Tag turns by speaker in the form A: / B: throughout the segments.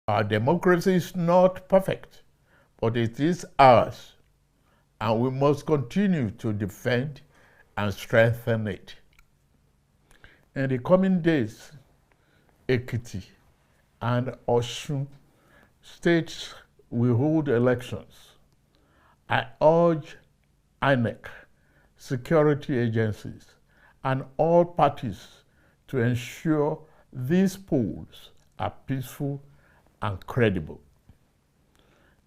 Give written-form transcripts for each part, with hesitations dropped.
A: Our democracy is not perfect, but it is ours, and we must continue to defend and strengthen it. In the coming days, Ekiti and Osun states will hold elections. I urge INEC, security agencies, and all parties to ensure these polls are peaceful and credible.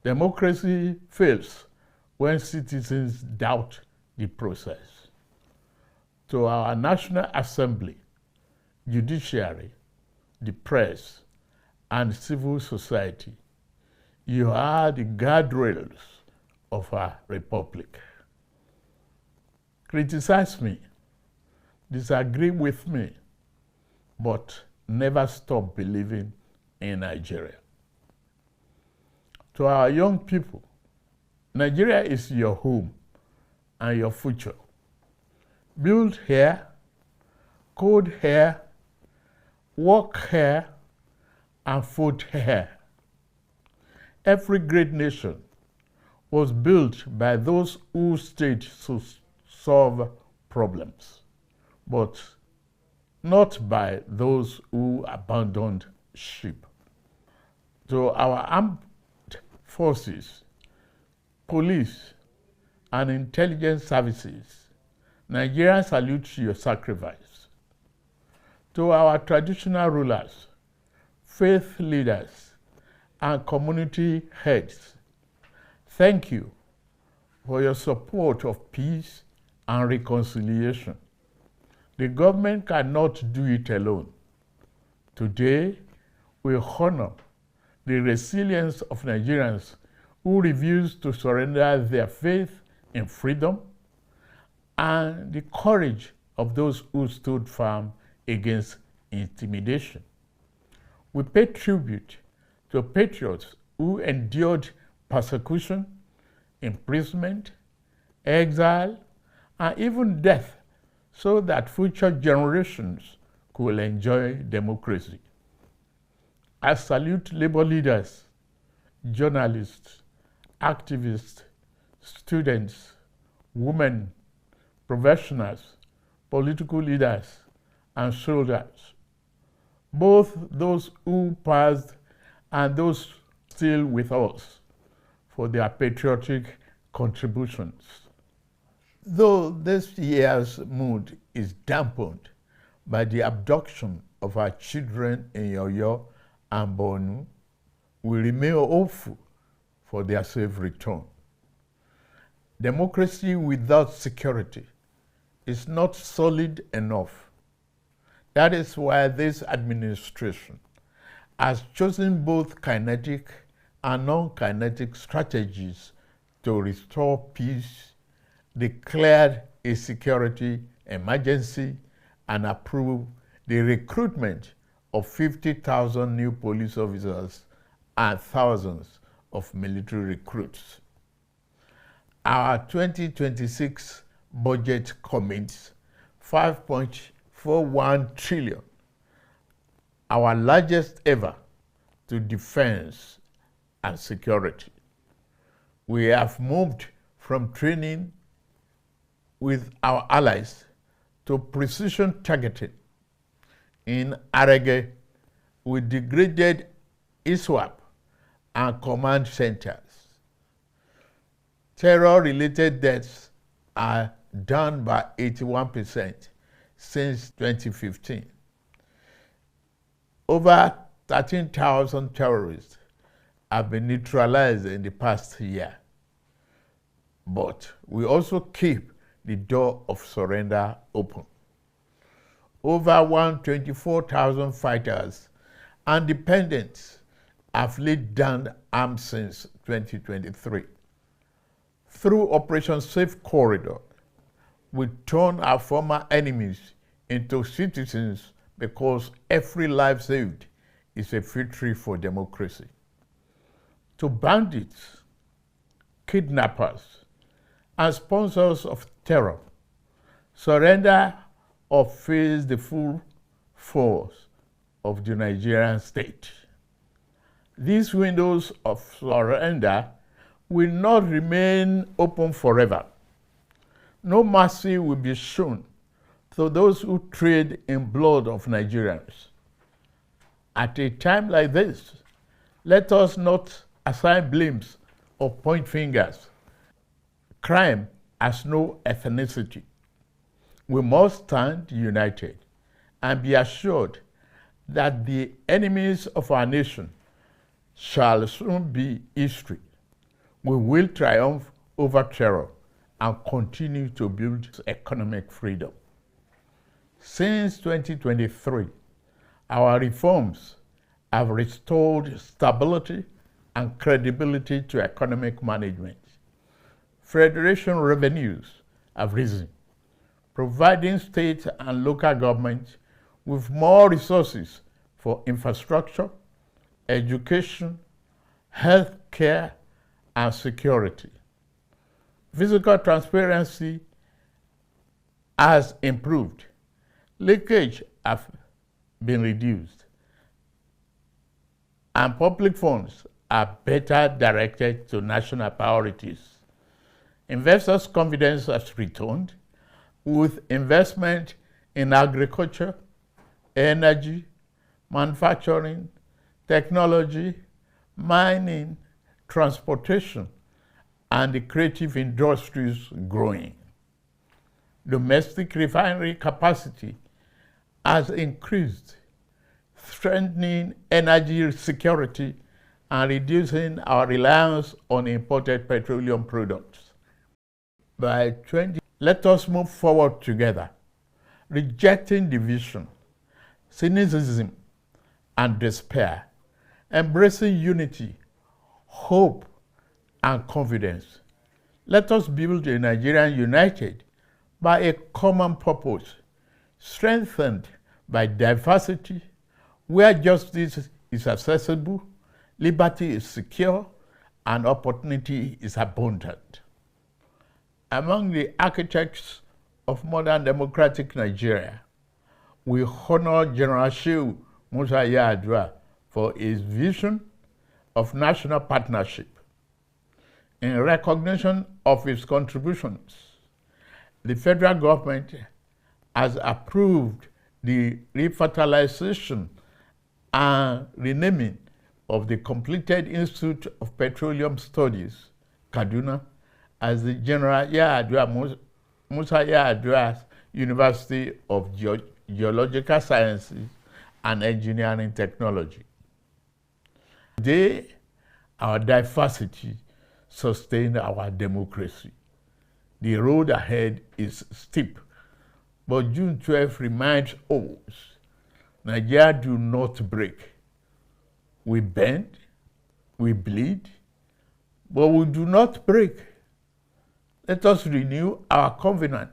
A: Democracy fails when citizens doubt the process. To our National Assembly, judiciary, the press, and civil society, you are the guardrails of our republic. Criticize me, disagree with me, but never stop believing in Nigeria. To our young people, Nigeria is your home and your future. Build here, code here, work here, and vote here. Every great nation was built by those who stayed to solve problems, but not by those who abandoned ship. To our armed forces, police, and intelligence services, Nigerians salute your sacrifice. To our traditional rulers, faith leaders, and community heads, thank you for your support of peace and reconciliation. The government cannot do it alone. Today, we honor the resilience of Nigerians who refuse to surrender their faith in freedom and the courage of those who stood firm against intimidation. We pay tribute to patriots who endured persecution, imprisonment, exile, and even death so that future generations could enjoy democracy. I salute labor leaders, journalists, activists, students, women, professionals, political leaders, and soldiers, both those who passed and those still with us, for their patriotic contributions. Though this year's mood is dampened by the abduction of our children in Oyo and Borno, we remain hopeful for their safe return. Democracy without security is not solid enough. That is why this administration has chosen both kinetic and non-kinetic strategies to restore peace, declared a security emergency, and approved the recruitment of 50,000 new police officers and thousands of military recruits. Our 2026 budget commits 5.41 trillion, our largest ever, to defense and security. We have moved from training with our allies to precision targeting. In Arege, we degraded ISWAP and command centers. Terror-related deaths are down by 81% since 2015. Over 13,000 terrorists have been neutralized in the past year. But we also keep the door of surrender open. Over 124,000 fighters and dependents have laid down arms since 2023. Through Operation Safe Corridor, we turn our former enemies into citizens because every life saved is a victory for democracy. To bandits, kidnappers, and sponsors of terror, surrender or face the full force of the Nigerian state. These windows of surrender will not remain open forever. No mercy will be shown to those who trade in blood of Nigerians. At a time like this, let us not assign blames or point fingers. Crime has no ethnicity. We must stand united and be assured that the enemies of our nation shall soon be history. We will triumph over terror and continue to build economic freedom. Since 2023, our reforms have restored stability and credibility to economic management. Federation revenues have risen, providing state and local governments with more resources for infrastructure, education, health care, and security. Fiscal transparency has improved. Leakage has been reduced, and public funds are better directed to national priorities. Investors' confidence has returned with investment in agriculture, energy, manufacturing, technology, mining, transportation, and the creative industries growing. Domestic refinery capacity has increased, strengthening energy security and reducing our reliance on imported petroleum products. By 2020, let us move forward together, rejecting division, cynicism, and despair, embracing unity, hope, and confidence. Let us build a Nigeria united by a common purpose, strengthened by diversity, where justice is accessible, liberty is secure, and opportunity is abundant. Among the architects of modern democratic Nigeria, we honor General Shehu Musa Yar'Adua for his vision of national partnership. In recognition of his contributions, the federal government has approved the refertilization and renaming of the completed Institute of Petroleum Studies, Kaduna, as the General Musa Yar'Adua University of Geological Sciences and Engineering Technology. Today, our diversity sustains our democracy. The road ahead is steep, but June 12 reminds us, Nigeria do not break. We bend, we bleed, but we do not break. Let us renew our covenant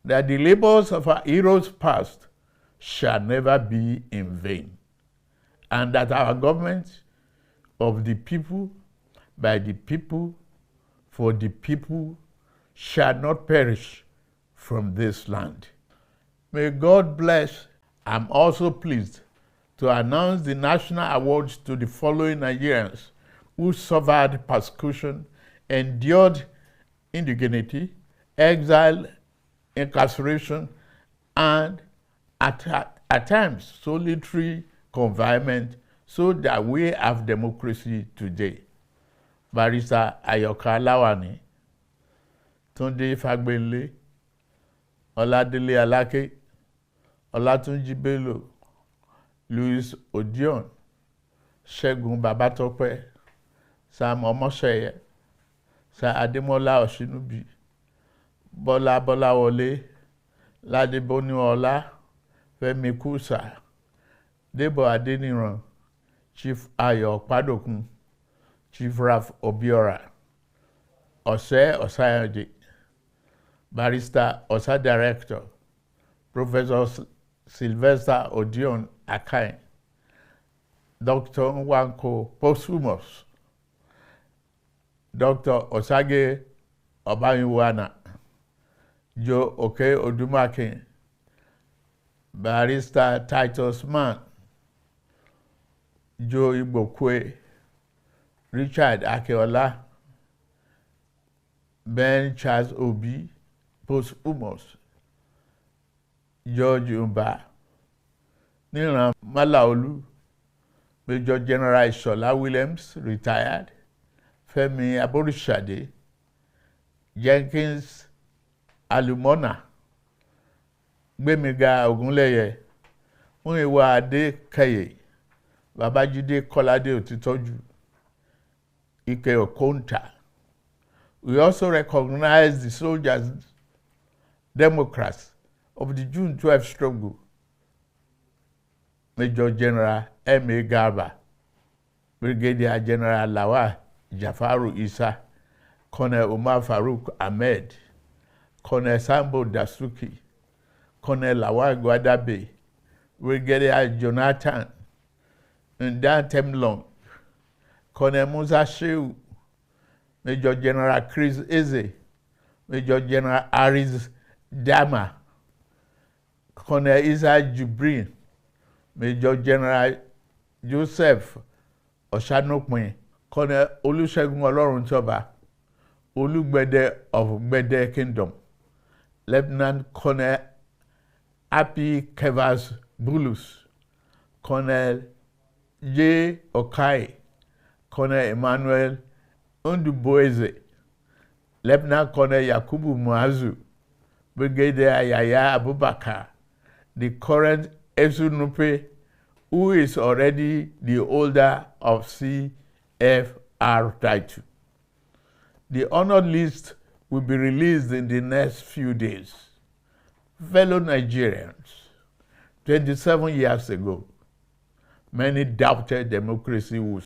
A: that the labors of our heroes past shall never be in vain, and that our government of the people, by the people, for the people, shall not perish from this land. May God bless. I'm also pleased to announce the national awards to the following Nigerians who suffered persecution, endured indignity, exile, incarceration, and at times solitary confinement, so that we have democracy today. Barrister Ayoka Lawani, Tunde Fagbele, Oladele Alake, Olatunji Bello, Louis Odion, Segun Babatope, Sam Omoseye, Sir Ademola Oshinubi, Bola Bolawole, Ladeboni Ola, Femi Kusa, Debo Adeniran, Chief Ayo Padokun, Chief Ralph Obiora, Ose Osayode, Barrister Osa Director, Professor Sylvester Odion Akai, Dr. Nwanko Posthumous, Dr. Osage Obayiwana, Joe Oke Odumake, Barrister Titus Mann, Joe Igbokwe, Richard Akeola, Ben Charles Obi, posthumous, George Umba, Niran Malaolu, Major General Shola Williams, retired, Femi Aborishade, Jenkins Alumona, Gbemiga Ogunleye, Muyiwa Adekaye, Babajide Kolade Otitoju, Ike Okonta. We also recognize the soldiers, Democrats of the June 12 struggle. Major General M.A. Garba, Brigadier General Lawal Jafaru Isa, Colonel Umar Farouk Ahmed, Colonel Sambo Dasuki, Colonel Lawal Gwadabe, Brigadier Jonathan Ndan Temlong, Colonel Musa Shehu, Major General Chris Eze, Major General Aris Dama, Colonel Isa Jibrin, Major General Joseph Oshanokpin, Colonel Olusegun Oloruntoba, Olugbede of Gbede Kingdom, Lieutenant Colonel Happy Kevas Bulus, Colonel J. Okai, Colonel Emmanuel Unduboeze, Lieutenant Colonel Yakubu Muazu, Brigadier Yaya Abubakar, the current Esu Nupe, who is already the holder of CFR title. The honored list will be released in the next few days. Fellow Nigerians, 27 years ago, many doubted democracy would